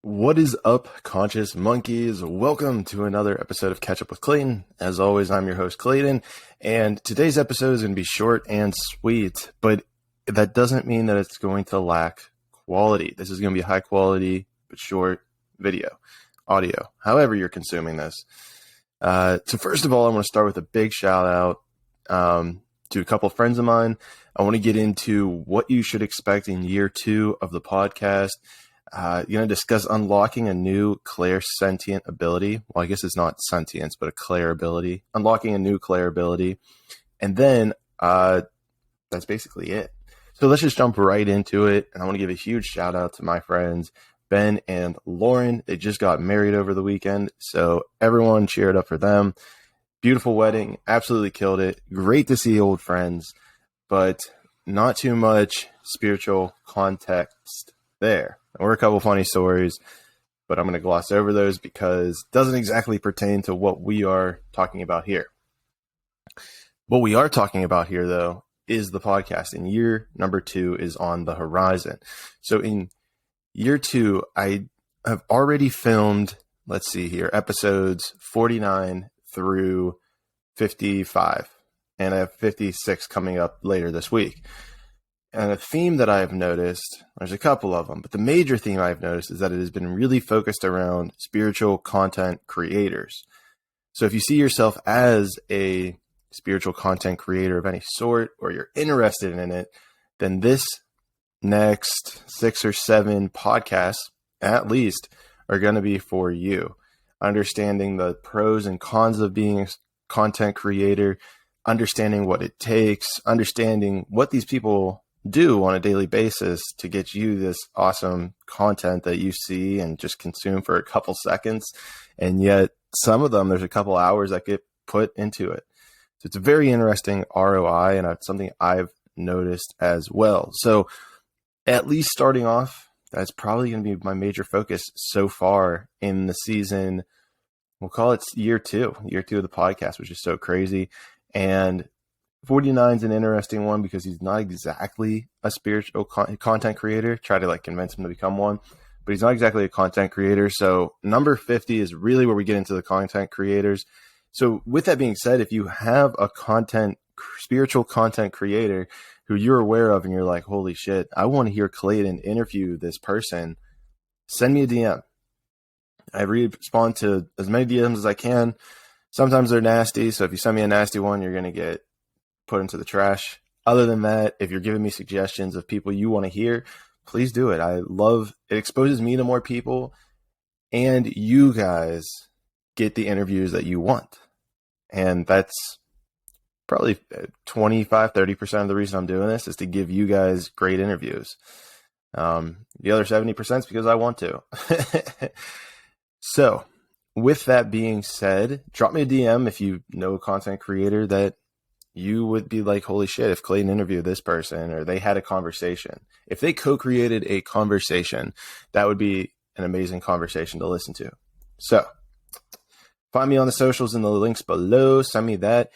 What is up, conscious monkeys? Welcome to another episode of Catch Up with Clayton. As always, I'm your host, Clayton, and today's episode is going to be short and sweet, but that doesn't mean that it's going to lack quality. This is going to be a high quality, but short video, audio, however you're consuming this. So first of all, I want to start with a big shout out to a couple of friends of mine. I want to get into what you should expect in year 2 of the podcast. You're going to discuss unlocking a new clair-sentient ability. Well, I guess it's not sentience, but a clair-ability. Unlocking a new clair-ability. And then that's basically it. So let's just jump right into it. And I want to give a huge shout out to my friends, Ben and Lauren. They just got married over the weekend. So everyone cheered up for them. Beautiful wedding. Absolutely killed it. Great to see old friends, but not too much spiritual context there. There were a couple funny stories, but I'm going to gloss over those because it doesn't exactly pertain to what we are talking about here. What we are talking about here, though, is the podcast. And year number 2 is on the horizon. So in year 2, I have already filmed, let's see here, episodes 49 through 55. And I have 56 coming up later this week. And a theme that I've noticed, there's a couple of them, but the major theme I've noticed is that it has been really focused around spiritual content creators. So if you see yourself as a spiritual content creator of any sort, or you're interested in it, then this next 6 or 7 podcasts, at least, are going to be for you. Understanding the pros and cons of being a content creator, understanding what it takes, understanding what these people do on a daily basis to get you this awesome content that you see and just consume for a couple seconds. And yet some of them, there's a couple hours that get put into it. So it's a very interesting ROI, and it's something I've noticed as well. So at least starting off, that's probably going to be my major focus so far in the season. We'll call it year 2 of the podcast, which is so crazy. And 49 is an interesting one because he's not exactly a spiritual content creator. Try to convince him to become one, but he's not exactly a content creator. So number 50 is really where we get into the content creators. So with that being said, if you have a spiritual content creator who you're aware of and you're like, holy shit, I want to hear Clayton interview this person, send me a DM. I respond to as many DMs as I can. Sometimes they're nasty. So if you send me a nasty one, you're going to get put into the trash. Other than that, if you're giving me suggestions of people you want to hear, please do it. I love it. Exposes me to more people, and you guys get the interviews that you want. And that's probably 25-30% of the reason I'm doing this is to give you guys great interviews. The other 70% is because I want to. So with that being said, drop me a DM if you know a content creator that you would be like, holy shit, if Clayton interviewed this person or they had a conversation, if they co-created a conversation, that would be an amazing conversation to listen to. So find me on the socials in the links below. Send me that.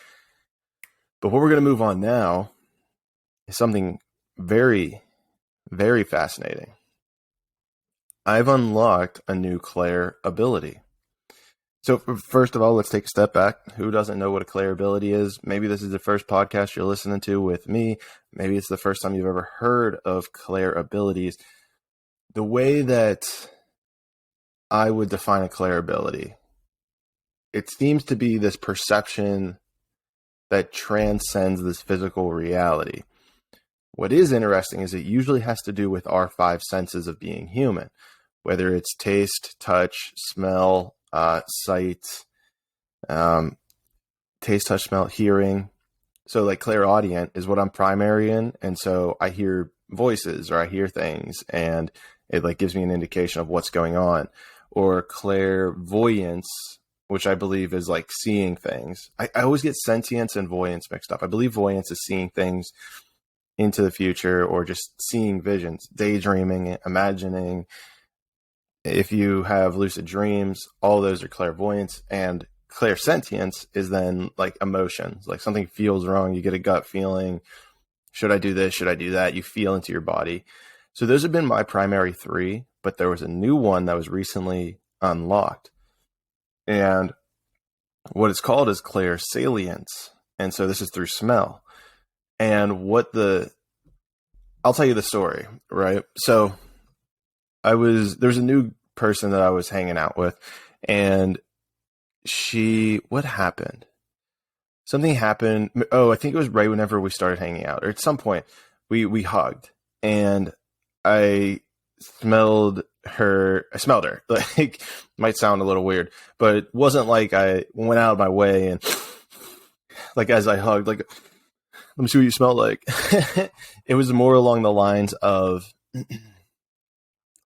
But what we're going to move on now is something very, very fascinating. I've unlocked a new clair-ability. So first of all, let's take a step back. Who doesn't know what a clair-ability is? Maybe this is the first podcast you're listening to with me. Maybe it's the first time you've ever heard of clair-abilities. The way that I would define a clair-ability, it seems to be this perception that transcends this physical reality. What is interesting is it usually has to do with our 5 senses of being human, whether it's taste, touch, smell, sight, taste, touch, smell, hearing. So clairaudient is what I'm primary in. And so I hear voices or I hear things and it gives me an indication of what's going on. Or clairvoyance, which I believe is seeing things. I always get sentience and voyance mixed up. I believe voyance is seeing things into the future or just seeing visions, daydreaming, imagining. If you have lucid dreams, all those are clairvoyance. And clairsentience is then emotions, something feels wrong. You get a gut feeling. Should I do this? Should I do that? You feel into your body. So those have been my primary 3. but there was a new one that was recently unlocked. And what it's called is Clair-salience. And so this is through smell. And I'll tell you the story, right? So there's a new person that I was hanging out with, and what happened? Something happened. Oh, I think it was right whenever we started hanging out, or at some point we hugged, and I smelled her. Like, might sound a little weird, but it wasn't like I went out of my way and like as I hugged, like, let me see what you smell like. It was more along the lines of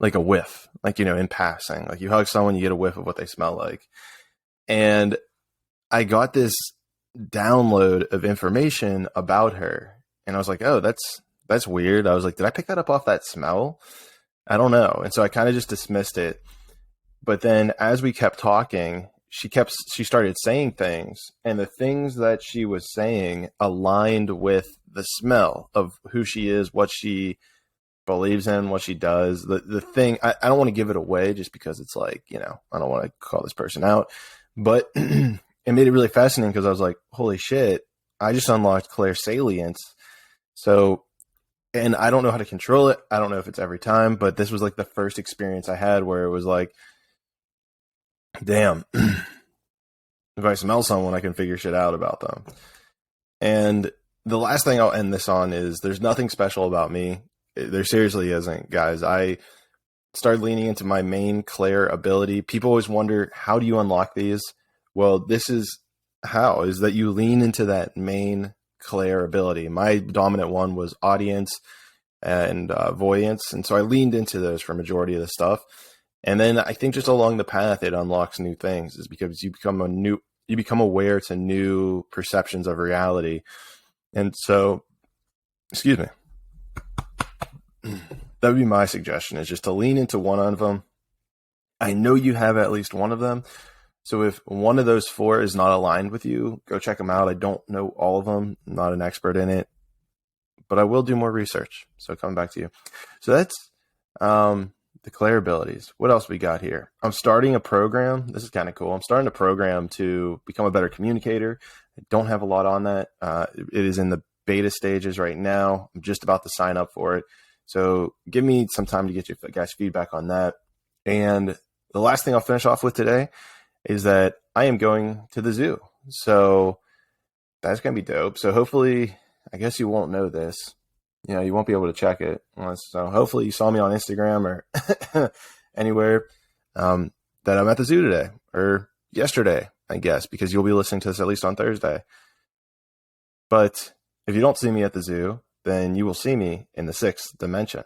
like a whiff, like, in passing, like you hug someone, you get a whiff of what they smell like. And I got this download of information about her, and I was like, oh, that's weird. I was like, did I pick that up off that smell? I don't know. And so I kind of just dismissed it. But then as we kept talking, she started saying things, and the things that she was saying aligned with the smell of who she is, what she believes in, what she does. The thing, I don't want to give it away just because it's like, I don't want to call this person out, but it made it really fascinating because I was like, holy shit, I just unlocked Clair-salience. So, and I don't know how to control it. I don't know if it's every time, but this was like the first experience I had where it was like, damn, if I smell someone, I can figure shit out about them. And the last thing I'll end this on is there's nothing special about me. There seriously isn't, guys. I started leaning into my main Clair-ability. People always wonder, how do you unlock these? Well, this is how, is that you lean into that main Clair-ability. My dominant one was audience and voyance. And so I leaned into those for a majority of the stuff. And then I think just along the path, it unlocks new things, is because you become aware to new perceptions of reality. And so, excuse me, that would be my suggestion, is just to lean into one of them. I know you have at least one of them. So if one of those four is not aligned with you, go check them out. I don't know all of them. I'm not an expert in it, but I will do more research. So coming back to you. So that's the Clair-abilities. What else we got here? I'm starting a program. This is kind of cool. I'm starting a program to become a better communicator. I don't have a lot on that. It is in the beta stages right now. I'm just about to sign up for it. So give me some time to get you guys feedback on that. And the last thing I'll finish off with today is that I am going to the zoo. So that's going to be dope. So hopefully, I guess you won't know this. You won't be able to check it. So hopefully you saw me on Instagram or anywhere that I'm at the zoo today, or yesterday, I guess, because you'll be listening to this at least on Thursday. But if you don't see me at the zoo, then you will see me in the 6th dimension.